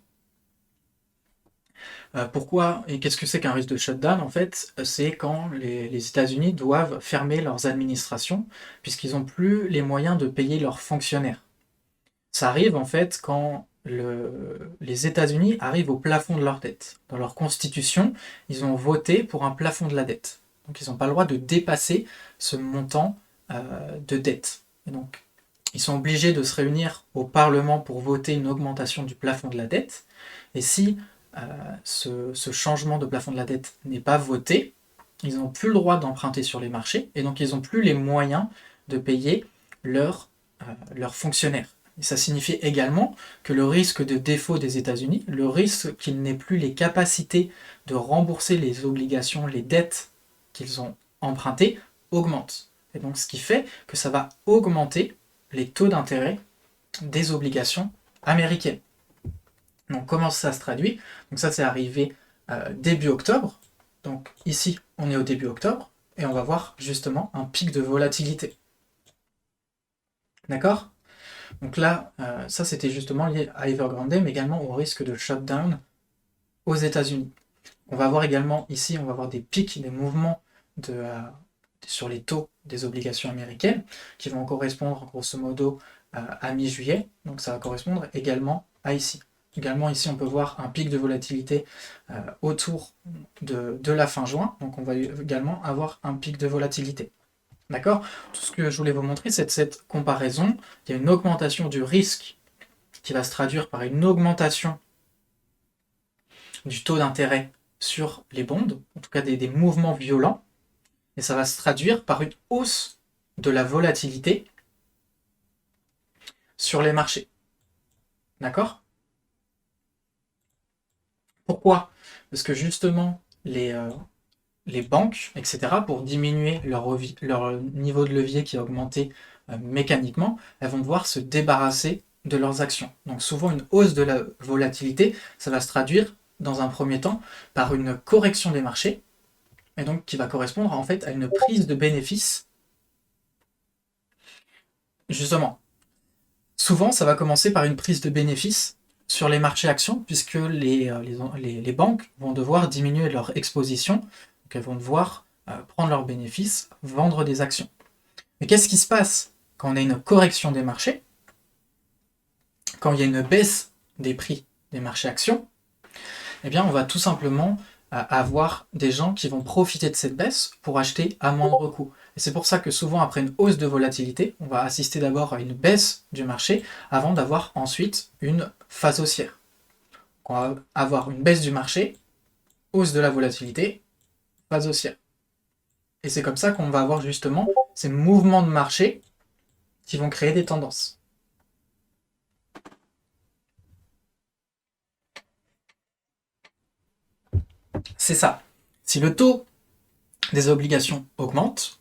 Pourquoi et qu'est-ce que c'est qu'un risque de shutdown? En fait, c'est quand les États-Unis doivent fermer leurs administrations puisqu'ils n'ont plus les moyens de payer leurs fonctionnaires. Ça arrive en fait quand les États-Unis arrivent au plafond de leur dette. Dans leur constitution, ils ont voté pour un plafond de la dette. Donc ils n'ont pas le droit de dépasser ce montant de dette. Et donc ils sont obligés de se réunir au Parlement pour voter une augmentation du plafond de la dette. Et si ce changement de plafond de la dette n'est pas voté, ils n'ont plus le droit d'emprunter sur les marchés et donc ils n'ont plus les moyens de payer leurs fonctionnaires. Et ça signifie également que le risque de défaut des États-Unis, le risque qu'ils n'aient plus les capacités de rembourser les obligations, les dettes qu'ils ont empruntées, augmente. Et donc ce qui fait que ça va augmenter les taux d'intérêt des obligations américaines. Donc comment ça se traduit? Donc ça c'est arrivé début octobre. Donc ici on est au début octobre et on va voir justement un pic de volatilité. D'accord? Donc là, ça c'était justement lié à Evergrande, mais également au risque de shutdown aux États-Unis. On va voir également ici, on va voir des pics, des mouvements sur les taux des obligations américaines qui vont correspondre grosso modo à mi-juillet. Donc ça va correspondre également à ici. Également ici on peut voir un pic de volatilité autour de la fin juin. Donc on va également avoir un pic de volatilité. D'accord? Tout ce que je voulais vous montrer, c'est cette comparaison. Il y a une augmentation du risque qui va se traduire par une augmentation du taux d'intérêt sur les bonds, en tout cas des mouvements violents, et ça va se traduire par une hausse de la volatilité sur les marchés. D'accord? Pourquoi? Parce que justement, les les banques, etc., pour diminuer leur niveau de levier qui a augmenté mécaniquement, elles vont devoir se débarrasser de leurs actions. Donc souvent une hausse de la volatilité, ça va se traduire dans un premier temps par une correction des marchés, et donc qui va correspondre en fait à une prise de bénéfice. Justement, souvent ça va commencer par une prise de bénéfice sur les marchés actions, puisque les banques vont devoir diminuer leur exposition, donc elles vont devoir prendre leurs bénéfices, vendre des actions. Mais qu'est-ce qui se passe quand on a une correction des marchés, quand il y a une baisse des prix des marchés actions? Eh bien, on va tout simplement avoir des gens qui vont profiter de cette baisse pour acheter à moindre coût. Et c'est pour ça que souvent, après une hausse de volatilité, on va assister d'abord à une baisse du marché avant d'avoir ensuite une phase haussière. On va avoir une baisse du marché, hausse de la volatilité, phase haussière. Et c'est comme ça qu'on va avoir justement ces mouvements de marché qui vont créer des tendances. C'est ça. Si le taux des obligations augmente,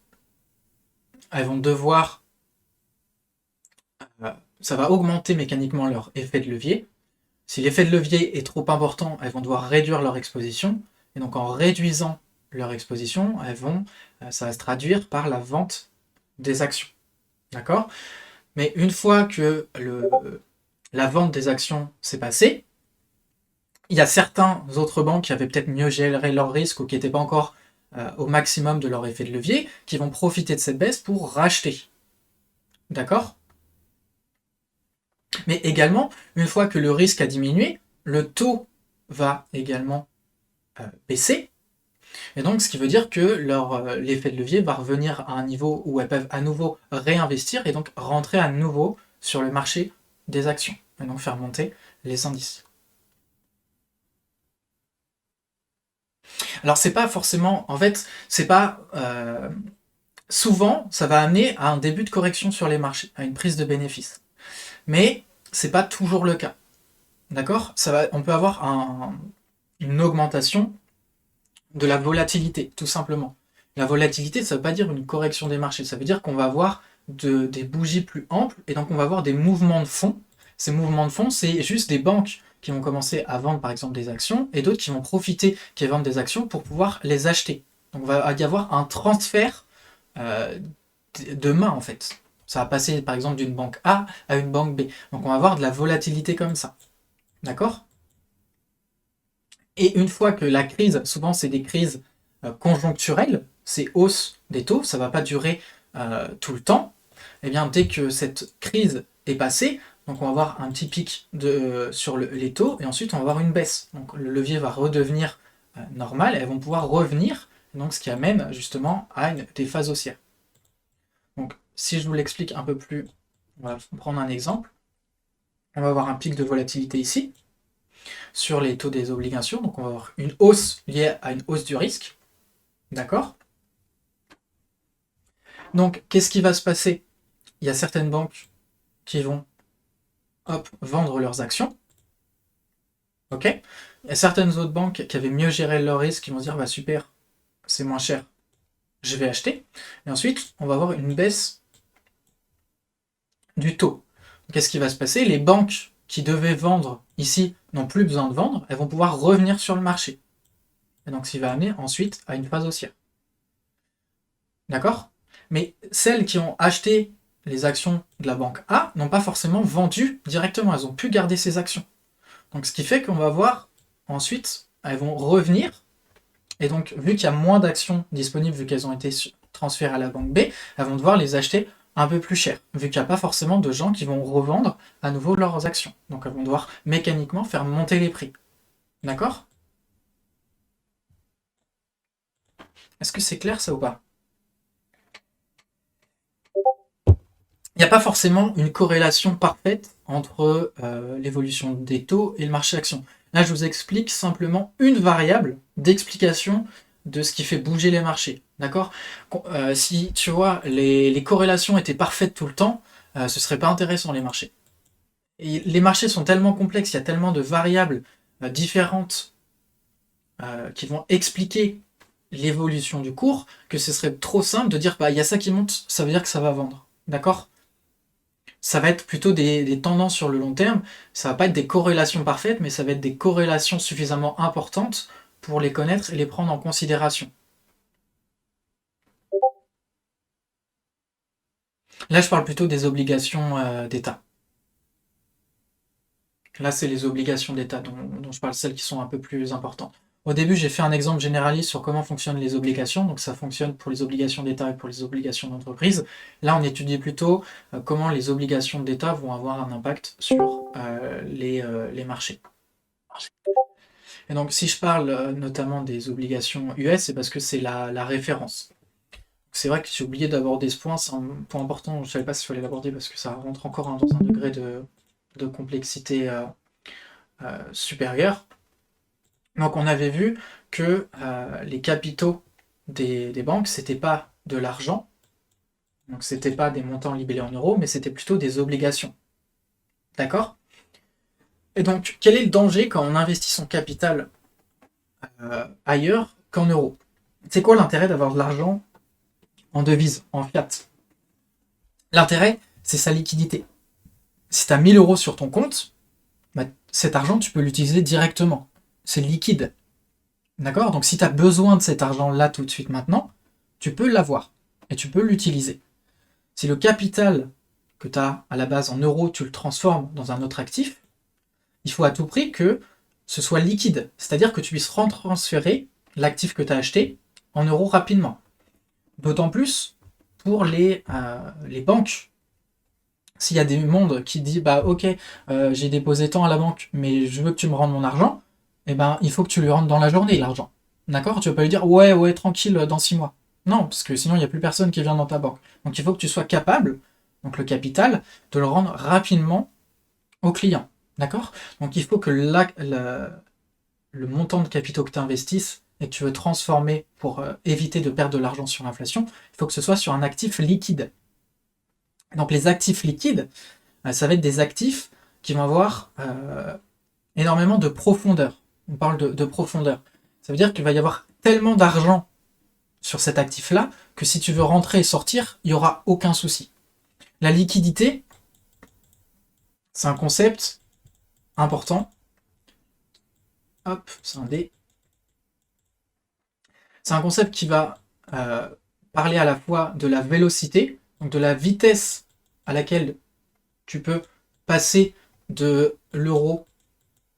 elles vont devoir... ça va augmenter mécaniquement leur effet de levier. Si l'effet de levier est trop important, elles vont devoir réduire leur exposition. Et donc en réduisant leur exposition, ça va se traduire par la vente des actions. D'accord? Mais une fois que la vente des actions s'est passée, il y a certains autres banques qui avaient peut-être mieux géré leurs risques ou qui n'étaient pas encore au maximum de leur effet de levier, qui vont profiter de cette baisse pour racheter. D'accord? Mais également, une fois que le risque a diminué, le taux va également baisser. Et donc, ce qui veut dire que l'effet de levier va revenir à un niveau où elles peuvent à nouveau réinvestir et donc rentrer à nouveau sur le marché des actions. Et donc faire monter les indices. Alors, c'est pas forcément... En fait, c'est pas... souvent, ça va amener à un début de correction sur les marchés, à une prise de bénéfice. Mais c'est pas toujours le cas. D'accord? On peut avoir une augmentation de la volatilité, tout simplement. La volatilité, ça ne veut pas dire une correction des marchés, ça veut dire qu'on va avoir des bougies plus amples, et donc on va avoir des mouvements de fond. Ces mouvements de fond, c'est juste des banques qui vont commencer à vendre par exemple des actions, et d'autres qui vont profiter, qui vendent des actions pour pouvoir les acheter. Donc il va y avoir un transfert de main en fait. Ça va passer par exemple d'une banque A à une banque B. Donc on va avoir de la volatilité comme ça. D'accord? Et une fois que la crise, souvent c'est des crises conjoncturelles, c'est hausse des taux, ça ne va pas durer tout le temps, et bien dès que cette crise est passée, donc on va avoir un petit pic sur les taux, et ensuite on va avoir une baisse. Donc le levier va redevenir normal, et elles vont pouvoir revenir, donc ce qui amène justement à des phases haussières. Donc si je vous l'explique un peu plus, on va prendre un exemple. On va avoir un pic de volatilité ici, sur les taux des obligations, donc on va avoir une hausse liée à une hausse du risque. D'accord? Donc, qu'est-ce qui va se passer? Il y a certaines banques qui vont vendre leurs actions. Ok? Il y a certaines autres banques qui avaient mieux géré leur risque qui vont se dire bah super, c'est moins cher, je vais acheter. Et ensuite, on va avoir une baisse du taux. Qu'est-ce qui va se passer? Les banques qui devaient vendre ici n'ont plus besoin de vendre, elles vont pouvoir revenir sur le marché. Et donc, ce qui va amener ensuite à une phase haussière. D'accord? Mais celles qui ont acheté les actions de la banque A n'ont pas forcément vendu directement, elles ont pu garder ces actions. Donc ce qui fait qu'on va voir ensuite, elles vont revenir, et donc vu qu'il y a moins d'actions disponibles, vu qu'elles ont été transférées à la banque B, elles vont devoir les acheter un peu plus cher, vu qu'il n'y a pas forcément de gens qui vont revendre à nouveau leurs actions. Donc elles vont devoir mécaniquement faire monter les prix. D'accord? Est-ce que c'est clair ça ou pas? Il n'y a pas forcément une corrélation parfaite entre l'évolution des taux et le marché action. Là, je vous explique simplement une variable d'explication de ce qui fait bouger les marchés. D'accord? Si tu vois, les corrélations étaient parfaites tout le temps, ce serait pas intéressant les marchés. Et les marchés sont tellement complexes, il y a tellement de variables différentes qui vont expliquer l'évolution du cours que ce serait trop simple de dire bah il y a ça qui monte, ça veut dire que ça va vendre. D'accord? Ça va être plutôt des tendances sur le long terme, ça va pas être des corrélations parfaites, mais ça va être des corrélations suffisamment importantes pour les connaître et les prendre en considération. Là, je parle plutôt des obligations d'État. Là, c'est les obligations d'État dont je parle, celles qui sont un peu plus importantes. Au début, j'ai fait un exemple généraliste sur comment fonctionnent les obligations. Donc, ça fonctionne pour les obligations d'État et pour les obligations d'entreprise. Là, on étudie plutôt comment les obligations d'État vont avoir un impact sur les marchés. Et donc, si je parle notamment des obligations US, c'est parce que c'est la référence. C'est vrai que j'ai oublié d'aborder ce point, c'est un point important, je ne savais pas s'il fallait l'aborder parce que ça rentre encore dans un degré de complexité supérieure. Donc on avait vu que les capitaux des banques, c'était pas de l'argent, donc c'était pas des montants libellés en euros, mais c'était plutôt des obligations. D'accord? Et donc, quel est le danger quand on investit son capital ailleurs qu'en euros? C'est quoi l'intérêt d'avoir de l'argent en devise, en fiat? L'intérêt, c'est sa liquidité. Si tu as 1000 euros sur ton compte, bah, cet argent, tu peux l'utiliser directement. C'est liquide. D'accord? Donc si tu as besoin de cet argent-là tout de suite maintenant, tu peux l'avoir et tu peux l'utiliser. Si le capital que tu as à la base en euros, tu le transformes dans un autre actif, il faut à tout prix que ce soit liquide. C'est-à-dire que tu puisses transférer l'actif que tu as acheté en euros rapidement. D'autant plus pour les banques. S'il y a des mondes qui disent bah ok, j'ai déposé tant à la banque, mais je veux que tu me rendes mon argent, eh ben il faut que tu lui rendes dans la journée l'argent. D'accord? Tu vas pas lui dire ouais tranquille dans 6 mois. Non, parce que sinon il n'y a plus personne qui vient dans ta banque. Donc il faut que tu sois capable, donc le capital, de le rendre rapidement au client. D'accord? Donc il faut que le montant de capitaux que tu investisses et que tu veux transformer pour éviter de perdre de l'argent sur l'inflation, il faut que ce soit sur un actif liquide. Donc les actifs liquides, ça va être des actifs qui vont avoir énormément de profondeur. On parle de profondeur. Ça veut dire qu'il va y avoir tellement d'argent sur cet actif-là que si tu veux rentrer et sortir, il n'y aura aucun souci. La liquidité, c'est un concept important. Hop, c'est un dé. C'est un concept qui va parler à la fois de la vélocité, donc de la vitesse à laquelle tu peux passer de l'euro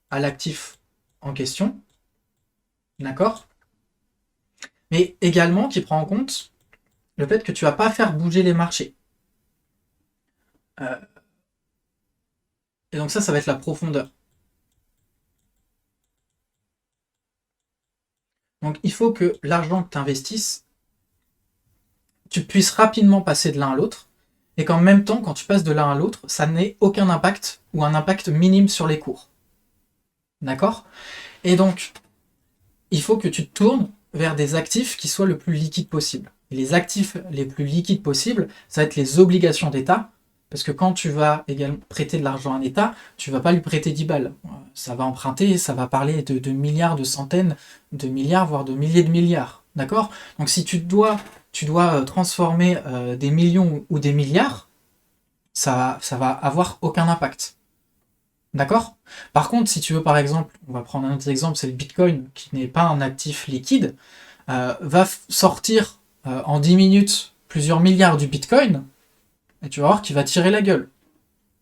à l'actif en question. D'accord? Mais également qui prend en compte le fait que tu vas pas faire bouger les marchés. Et donc ça va être la profondeur. Donc il faut que l'argent que tu investisses, tu puisses rapidement passer de l'un à l'autre, et qu'en même temps, quand tu passes de l'un à l'autre, ça n'ait aucun impact ou un impact minime sur les cours. D'accord? Et donc, il faut que tu te tournes vers des actifs qui soient le plus liquides possible. Et les actifs les plus liquides possibles, ça va être les obligations d'État, parce que quand tu vas également prêter de l'argent à un État, tu vas pas lui prêter 10 balles. Ça va emprunter, ça va parler de milliards, de centaines de milliards, voire de milliers de milliards. D'accord? Donc si tu dois transformer des millions ou des milliards, ça va avoir aucun impact. D'accord? Par contre, si tu veux, par exemple, on va prendre un autre exemple, c'est le Bitcoin, qui n'est pas un actif liquide, va sortir en 10 minutes plusieurs milliards du Bitcoin, et tu vas voir qu'il va tirer la gueule.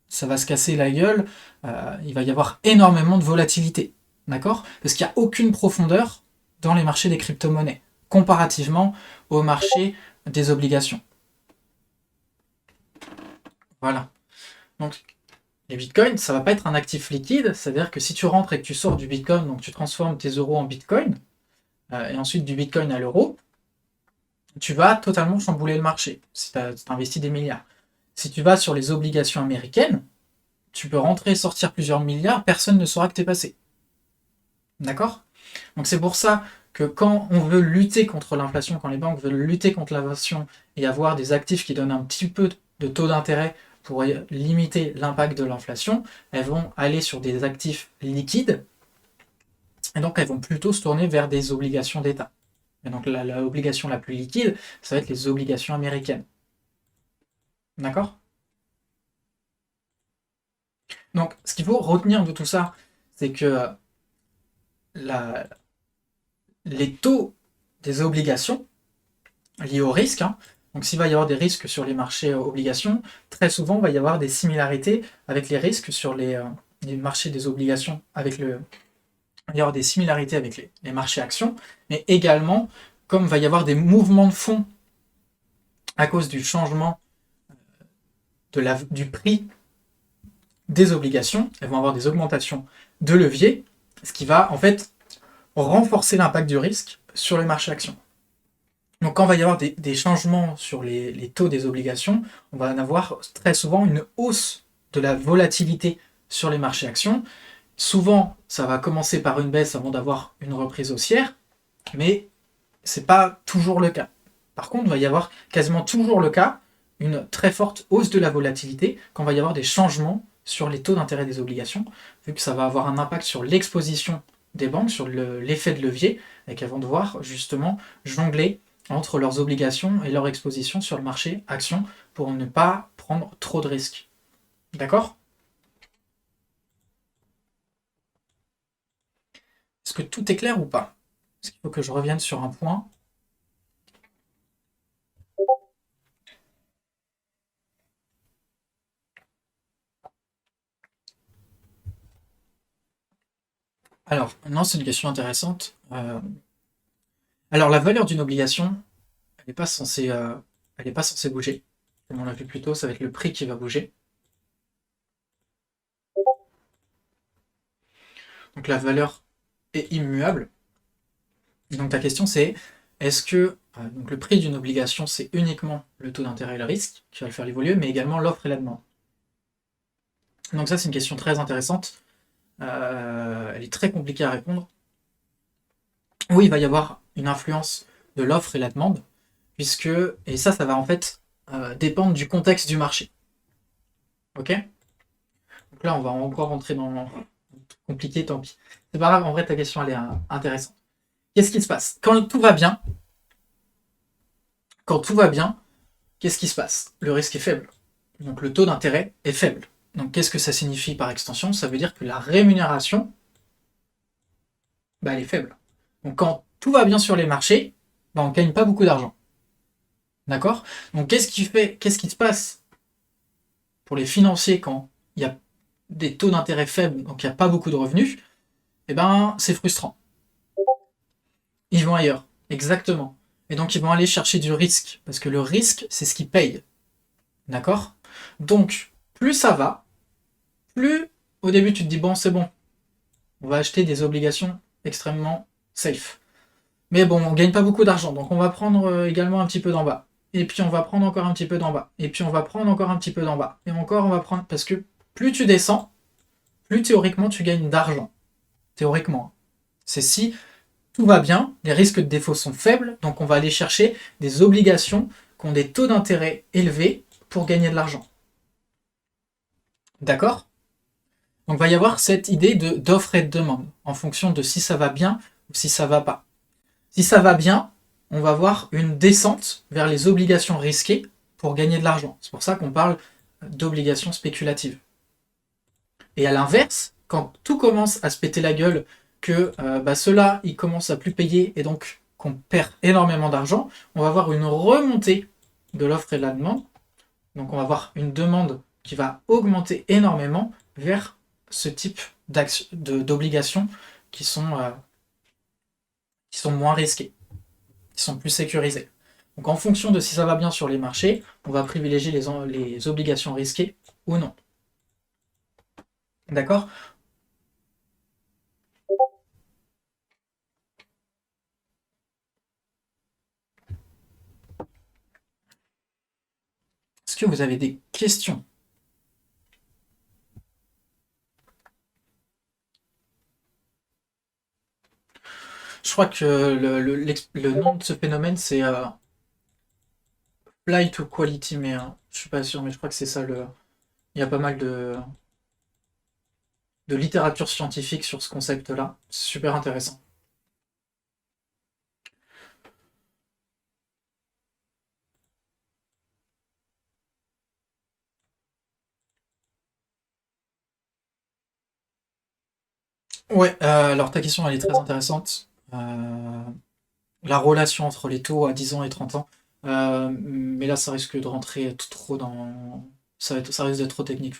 Ça va se casser la gueule, il va y avoir énormément de volatilité. D'accord? Parce qu'il n'y a aucune profondeur dans les marchés des crypto-monnaies, comparativement au marché des obligations. Voilà. Donc, les bitcoins, ça va pas être un actif liquide, c'est-à-dire que si tu rentres et que tu sors du bitcoin, donc tu transformes tes euros en bitcoin, et ensuite du bitcoin à l'euro, tu vas totalement chambouler le marché, si tu as investi des milliards. Si tu vas sur les obligations américaines, tu peux rentrer et sortir plusieurs milliards, personne ne saura que t'es passé. D'accord? Donc c'est pour ça que quand on veut lutter contre l'inflation, quand les banques veulent lutter contre l'inflation et avoir des actifs qui donnent un petit peu de taux d'intérêt pour limiter l'impact de l'inflation, elles vont aller sur des actifs liquides et donc elles vont plutôt se tourner vers des obligations d'État. Et donc l'obligation la plus liquide, ça va être les obligations américaines. D'accord? Donc ce qu'il faut retenir de tout ça, c'est que la- les taux des obligations liés au risque, hein, donc s'il va y avoir des risques sur les marchés obligations, très souvent il va y avoir des similarités avec les risques sur les marchés des obligations, il va y avoir des similarités avec les marchés actions, mais également, comme il va y avoir des mouvements de fonds à cause du changement du prix des obligations, elles vont avoir des augmentations de levier, ce qui va en fait renforcer l'impact du risque sur les marchés actions. Donc quand il va y avoir des changements sur les taux des obligations, on va en avoir très souvent une hausse de la volatilité sur les marchés actions. Souvent, ça va commencer par une baisse avant d'avoir une reprise haussière, mais c'est pas toujours le cas. Par contre, il va y avoir quasiment toujours le cas une très forte hausse de la volatilité quand il va y avoir des changements sur les taux d'intérêt des obligations, vu que ça va avoir un impact sur l'exposition des banques, sur l'effet de levier, et qu'elles vont devoir justement jongler entre leurs obligations et leur exposition sur le marché action pour ne pas prendre trop de risques. D'accord? Est-ce que tout est clair ou pas? Est-ce qu'il faut que je revienne sur un point? Alors, non, c'est une question intéressante. Alors, la valeur d'une obligation, elle n'est pas censée, elle est pas censée bouger. Comme on l'a vu plus tôt, ça va être le prix qui va bouger. Donc, la valeur est immuable. Donc, ta question, c'est est-ce que donc le prix d'une obligation, c'est uniquement le taux d'intérêt et le risque qui va le faire évoluer, mais également l'offre et la demande. Donc, ça, c'est une question très intéressante. Elle est très compliquée à répondre. Oui, il va y avoir une influence de l'offre et la demande, puisque, et ça va en fait dépendre du contexte du marché. Ok? Donc là, on va encore rentrer dans compliqué, tant pis. C'est pas grave, en vrai, ta question, elle est intéressante. Qu'est-ce qui se passe? Quand tout va bien, qu'est-ce qui se passe? Le risque est faible. Donc le taux d'intérêt est faible. Donc qu'est-ce que ça signifie par extension? Ça veut dire que la rémunération, bah, elle est faible. Donc quand tout va bien sur les marchés, bah, on ne gagne pas beaucoup d'argent. D'accord? Donc qu'est-ce qui se passe pour les financiers quand il y a des taux d'intérêt faibles, donc il n'y a pas beaucoup de revenus? Eh ben, c'est frustrant. Ils vont ailleurs. Exactement. Et donc ils vont aller chercher du risque, parce que le risque, c'est ce qui paye. D'accord? Donc, plus ça va, plus au début tu te dis bon, c'est bon, on va acheter des obligations extrêmement safe. Mais bon, on gagne pas beaucoup d'argent, donc on va prendre également un petit peu d'en bas. Et puis on va prendre encore un petit peu d'en bas. Et puis on va prendre encore un petit peu d'en bas. Et encore on va prendre. Parce que plus tu descends, plus théoriquement tu gagnes d'argent. Théoriquement. C'est si tout va bien, les risques de défaut sont faibles, donc on va aller chercher des obligations qui ont des taux d'intérêt élevés pour gagner de l'argent. D'accord? Donc il va y avoir cette idée d'offre et de demande, en fonction de si ça va bien ou si ça va pas. Si ça va bien, on va avoir une descente vers les obligations risquées pour gagner de l'argent. C'est pour ça qu'on parle d'obligations spéculatives. Et à l'inverse, quand tout commence à se péter la gueule, que ceux-là, ils commencent à plus payer et donc qu'on perd énormément d'argent, on va avoir une remontée de l'offre et de la demande. Donc on va avoir une demande qui va augmenter énormément vers ce type d'obligations qui qui sont moins risquées, qui sont plus sécurisées. Donc en fonction de si ça va bien sur les marchés, on va privilégier les obligations risquées ou non. D'accord? Est-ce que vous avez des questions? Je crois que le nom de ce phénomène, c'est flight to quality, mais je suis pas sûr, mais je crois que c'est ça le. Il y a pas mal de littérature scientifique sur ce concept-là. C'est super intéressant. Ouais, alors ta question elle est très intéressante. La relation entre les taux à 10 ans et 30 ans. Mais là, ça risque de rentrer trop dans. Ça risque d'être trop technique.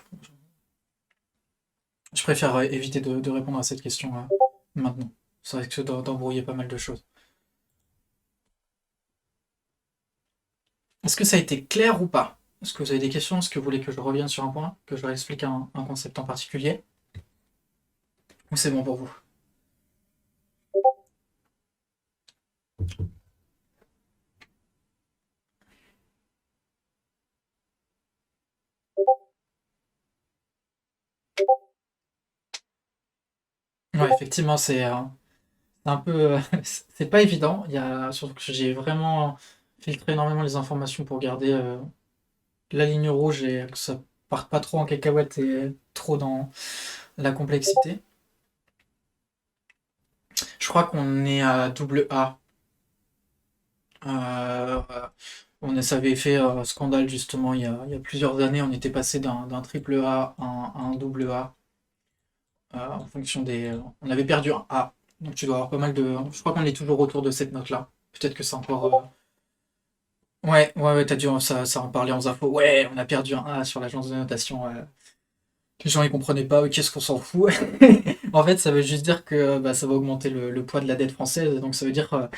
Je préfère éviter de répondre à cette question maintenant. Ça risque d'embrouiller pas mal de choses. Est-ce que ça a été clair ou pas? Est-ce que vous avez des questions? Est-ce que vous voulez que je revienne sur un point? Que je réexplique un concept en particulier? Ou c'est bon pour vous? Ouais, effectivement, c'est un peu. C'est pas évident. Surtout que j'ai vraiment filtré énormément les informations pour garder la ligne rouge et que ça parte pas trop en cacahuète et trop dans la complexité. Je crois qu'on est à double A. Euh, ça avait fait un scandale justement il y a plusieurs années. On était passé d'un triple A à un double A en fonction des. On avait perdu un A. Donc tu dois avoir pas mal de. Je crois qu'on est toujours autour de cette note-là. Peut-être que c'est encore. Ouais, ouais, ouais, ça en parlait en infos. Ouais, on a perdu un A sur l'agence de notation. Les gens ils comprenaient pas, qu'est-ce qu'on s'en fout. En fait, ça veut juste dire que bah, ça va augmenter le poids de la dette française, donc ça veut dire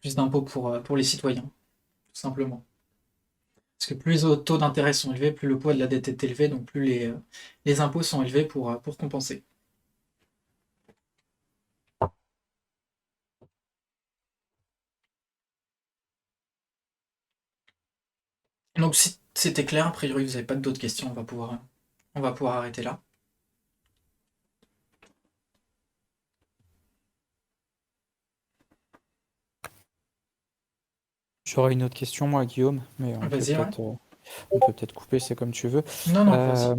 plus d'impôts pour les citoyens, tout simplement. Parce que plus les taux d'intérêt sont élevés, plus le poids de la dette est élevé, donc plus les impôts sont élevés pour compenser. Donc si c'était clair, a priori vous n'avez pas d'autres questions, on va pouvoir arrêter là. J'aurais une autre question, moi, Guillaume, mais Vas-y, ouais. on peut peut-être couper, c'est comme tu veux. Non, non, vas-y. Euh,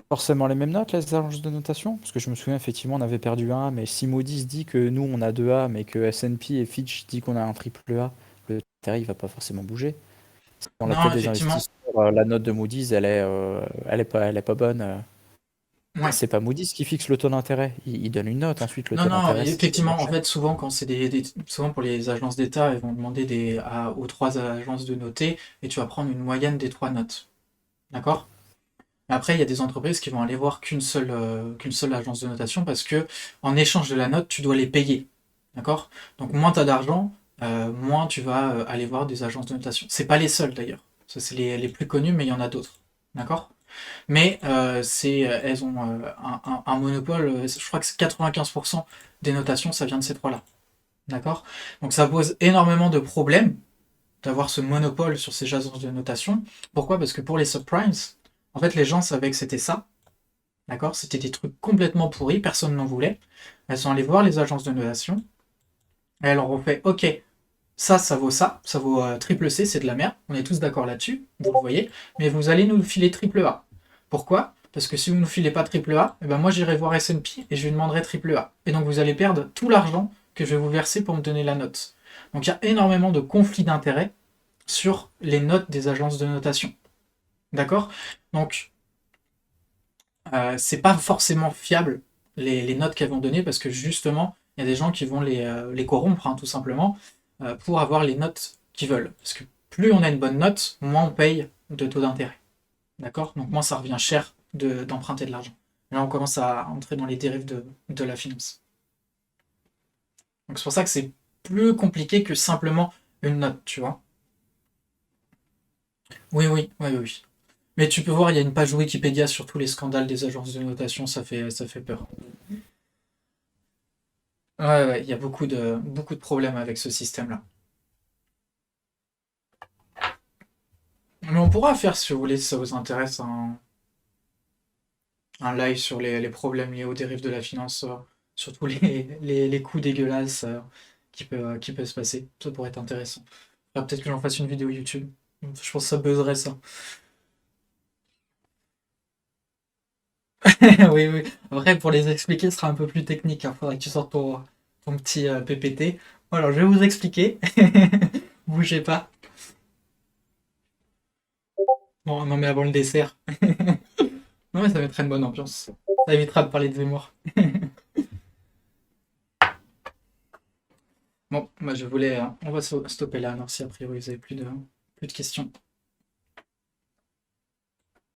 Forcément les mêmes notes, les agences de notation? Parce que je me souviens, effectivement, on avait perdu un A, mais si Moody's dit que nous, on a deux A, mais que S&P et Fitch dit qu'on a un triple A, le intérêt, il va pas forcément bouger. Dans la Non, tête des effectivement. investisseurs, la note de Moody's, elle est pas bonne. Ouais. C'est pas Moody's qui fixe le taux d'intérêt. Il donne une note. Ensuite, le Non, taux non, d'intérêt, c'est le effectivement, en marché. fait, souvent, quand c'est souvent pour les agences d'État, ils vont demander aux trois agences de noter et tu vas prendre une moyenne des trois notes. D'accord? Mais après, il y a des entreprises qui vont aller voir qu'une seule agence de notation parce que en échange de la note, tu dois les payer. D'accord? Donc, moins tu as d'argent, moins tu vas aller voir des agences de notation. C'est pas les seuls d'ailleurs. Ça, c'est les plus connus, mais il y en a d'autres. D'accord? Mais elles ont un monopole, je crois que c'est 95% des notations, ça vient de ces trois-là. D'accord? Donc ça pose énormément de problèmes d'avoir ce monopole sur ces agences de notation. Pourquoi? Parce que pour les subprimes, en fait, les gens savaient que c'était ça. D'accord? C'était des trucs complètement pourris, personne n'en voulait. Elles sont allées voir les agences de notation et elles leur ont fait OK, ça vaut triple C, c'est de la merde, on est tous d'accord là-dessus, vous le voyez, mais vous allez nous filer triple A. Pourquoi? Parce que si vous ne nous filez pas triple A, eh ben moi j'irai voir S&P et je lui demanderai triple A. Et donc vous allez perdre tout l'argent que je vais vous verser pour me donner la note. Donc il y a énormément de conflits d'intérêts sur les notes des agences de notation. D'accord? Donc c'est pas forcément fiable les notes qu'elles vont donner parce que justement il y a des gens qui vont les corrompre hein, tout simplement pour avoir les notes qu'ils veulent. Parce que plus on a une bonne note, moins on paye de taux d'intérêt. D'accord? Donc moins ça revient cher d'emprunter de l'argent. Là on commence à entrer dans les dérives de la finance. Donc c'est pour ça que c'est plus compliqué que simplement une note, tu vois. Oui, oui, oui, oui, oui. Mais tu peux voir, il y a une page Wikipédia sur tous les scandales des agences de notation, ça fait peur. Ouais, ouais, il y a beaucoup de problèmes avec ce système-là. Mais on pourra faire, si vous voulez, si ça vous intéresse, un live sur les problèmes liés aux dérives de la finance, surtout les coûts dégueulasses qui peuvent se passer. Ça pourrait être intéressant. Faudra peut-être que j'en fasse une vidéo YouTube. Je pense que ça buzzerait ça. Oui, oui. Après, pour les expliquer, ce sera un peu plus technique. Il faudrait que tu sortes ton petit PPT. Alors, je vais vous expliquer. Bougez pas. Bon, non, mais avant le dessert. Non, mais ça mettrait une bonne ambiance. Ça évitera de parler de mémoire. Bon, moi je voulais. On va stopper là, alors si a priori vous avez plus de questions.